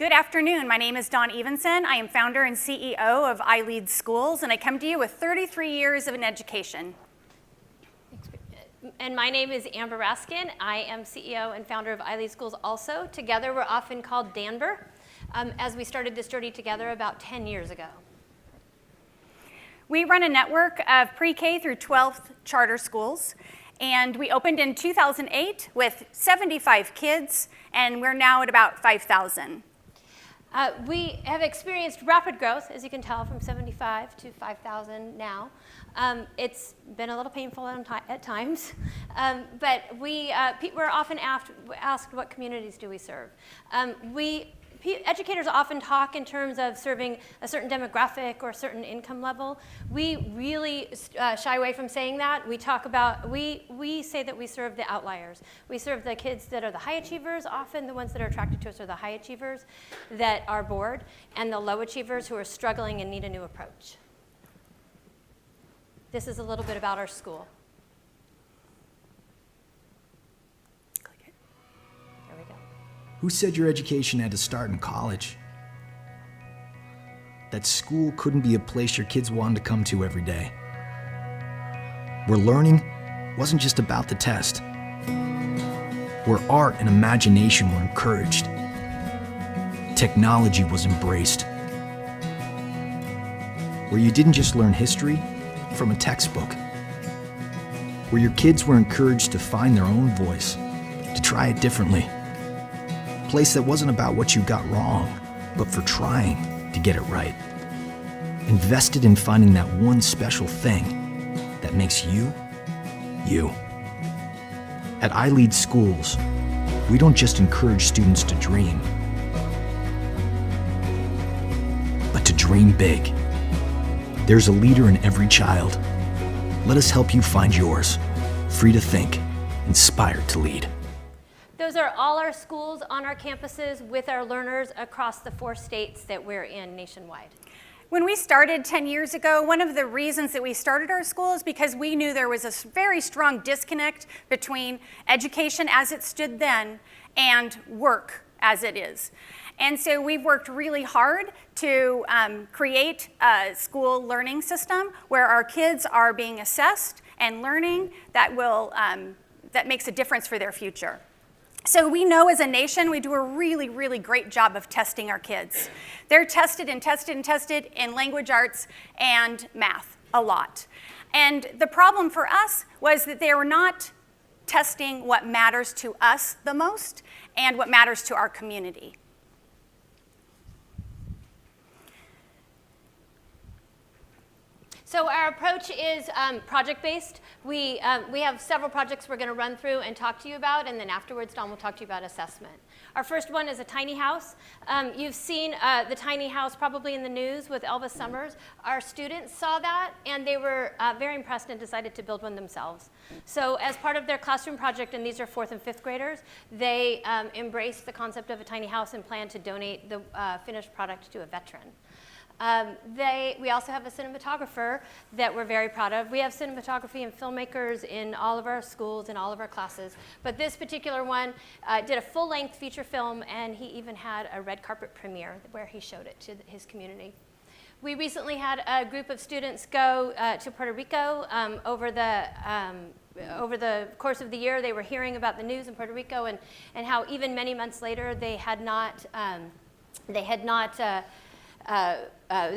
Good afternoon. My name is Dawn Evenson. I am founder and CEO of I Lead Schools, and I come to you with 33 years of an education. And my name is Amber Raskin. I am CEO and founder of I Lead Schools also. Together, we're often called Danber, as we started this journey together about 10 years ago. We run a network of pre-K through 12th charter schools, and we opened in 2008 with 75 kids, and we're now at about 5,000. We have experienced rapid growth, as you can tell, from 75 to 5,000 now. It's been a little painful at times, but we're often asked what communities do we serve. Educators often talk in terms of serving a certain demographic or a certain income level. We really shy away from saying that. We say that we serve the outliers. We serve the kids that are the high achievers. Often the ones that are attracted to us are the high achievers that are bored, and the low achievers who are struggling and need a new approach. This is a little bit about our school. Who said your education had to start in college? That school couldn't be a place your kids wanted to come to every day. Where learning wasn't just about the test. Where art and imagination were encouraged. Technology was embraced. Where you didn't just learn history from a textbook. Where your kids were encouraged to find their own voice, to try it differently. Place that wasn't about what you got wrong, but for trying to get it right. Invested in finding that one special thing that makes you, you. At I Lead Schools, we don't just encourage students to dream, but to dream big. There's a leader in every child. Let us help you find yours. Free to think, inspired to lead. Those are all our schools on our campuses with our learners across the 4 states that we're in nationwide. When we started 10 years ago, one of the reasons that we started our school is because we knew there was a very strong disconnect between education as it stood then and work as it is. And so we've worked really hard to create a school learning system where our kids are being assessed and learning that makes a difference for their future. So we know as a nation we do a really, really great job of testing our kids. They're tested and tested and tested in language arts and math a lot. And the problem for us was that they were not testing what matters to us the most and what matters to our community. So our approach is project-based. We have several projects we're going to run through and talk to you about, and then afterwards Don will talk to you about assessment. Our first one is a tiny house. You've seen the tiny house probably in the news with Elvis Summers. Our students saw that, and they were very impressed and decided to build one themselves. So as part of their classroom project, and these are 4th and 5th graders, they embraced the concept of a tiny house and plan to donate the finished product to a veteran. We also have a cinematographer that we're very proud of. We have cinematography and filmmakers in all of our schools and all of our classes. But this particular one did a full-length feature film, and he even had a red carpet premiere where he showed it to his community. We recently had a group of students go to Puerto Rico over the course of the year. They were hearing about the news in Puerto Rico and how even many months later they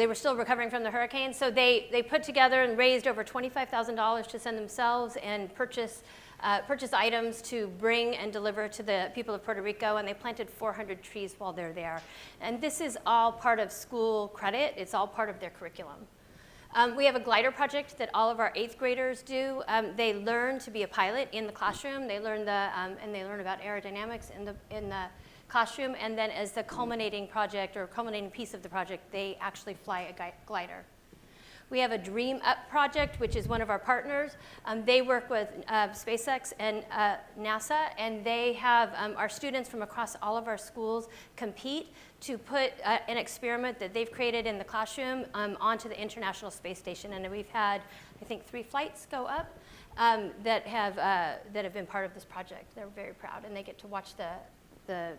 were still recovering from the hurricane, so they put together and raised over $25,000 to send themselves and purchase items to bring and deliver to the people of Puerto Rico, and they planted 400 trees while they're there. And this is all part of school credit. It's all part of their curriculum. We have a glider project that all of our 8th graders do. They learn to be a pilot in the classroom. They learn and they learn about aerodynamics in the classroom, and then as the culminating project or culminating piece of the project, they actually fly a glider. We have a Dream Up project, which is one of our partners. They work with SpaceX and NASA, and they have our students from across all of our schools compete to put an experiment that they've created in the classroom onto the International Space Station. And we've had, I think, 3 flights go up that have been part of this project. They're very proud, and they get to watch the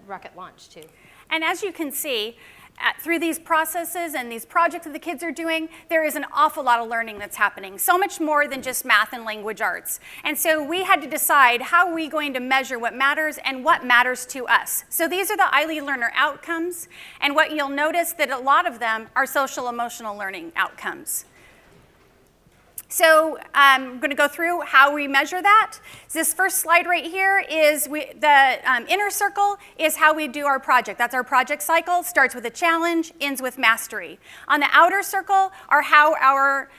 rocket launch too. And as you can see, through these processes and these projects that the kids are doing, there is an awful lot of learning that's happening, so much more than just math and language arts. And so we had to decide how are we going to measure what matters and what matters to us. So these are the ILEAD learner outcomes, and what you'll notice that a lot of them are social emotional learning outcomes. So I'm going to go through how we measure that. This first slide right here is the inner circle is how we do our project. That's our project cycle. Starts with a challenge, ends with mastery. On the outer circle are how our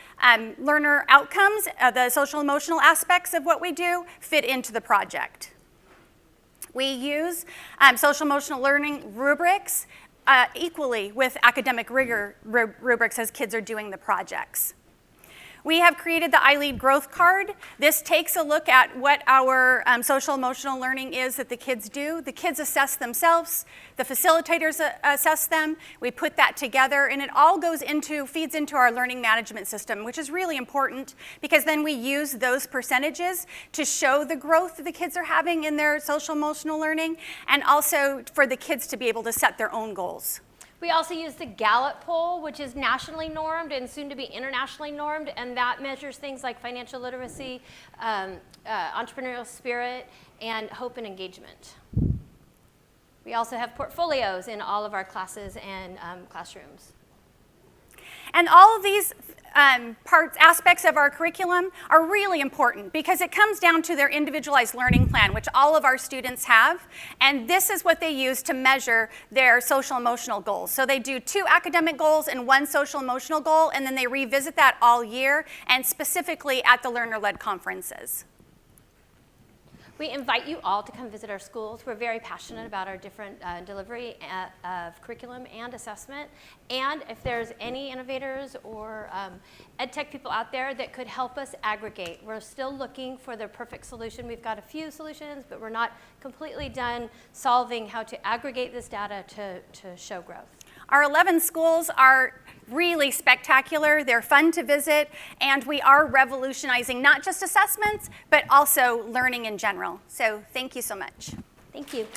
learner outcomes, the social emotional aspects of what we do, fit into the project. We use social emotional learning rubrics equally with academic rigor rubrics as kids are doing the projects. We have created the ILEAD growth card. This takes a look at what our social emotional learning is that the kids do. The kids assess themselves, the facilitators assess them. We put that together, and it all feeds into our learning management system, which is really important because then we use those percentages to show the growth that the kids are having in their social emotional learning, and also for the kids to be able to set their own goals. We also use the Gallup poll, which is nationally normed and soon to be internationally normed, and that measures things like financial literacy, entrepreneurial spirit, and hope and engagement. We also have portfolios in all of our classes and classrooms. And all of these aspects of our curriculum are really important because it comes down to their individualized learning plan, which all of our students have. And this is what they use to measure their social emotional goals. So they do 2 academic goals and 1 social emotional goal, and then they revisit that all year and specifically at the learner-led conferences. We invite you all to come visit our schools. We're very passionate about our different delivery of curriculum and assessment. And if there's any innovators or ed tech people out there that could help us aggregate, we're still looking for the perfect solution. We've got a few solutions, but we're not completely done solving how to aggregate this data to show growth. Our 11 schools are really spectacular. They're fun to visit, and we are revolutionizing not just assessments, but also learning in general. So thank you so much. Thank you.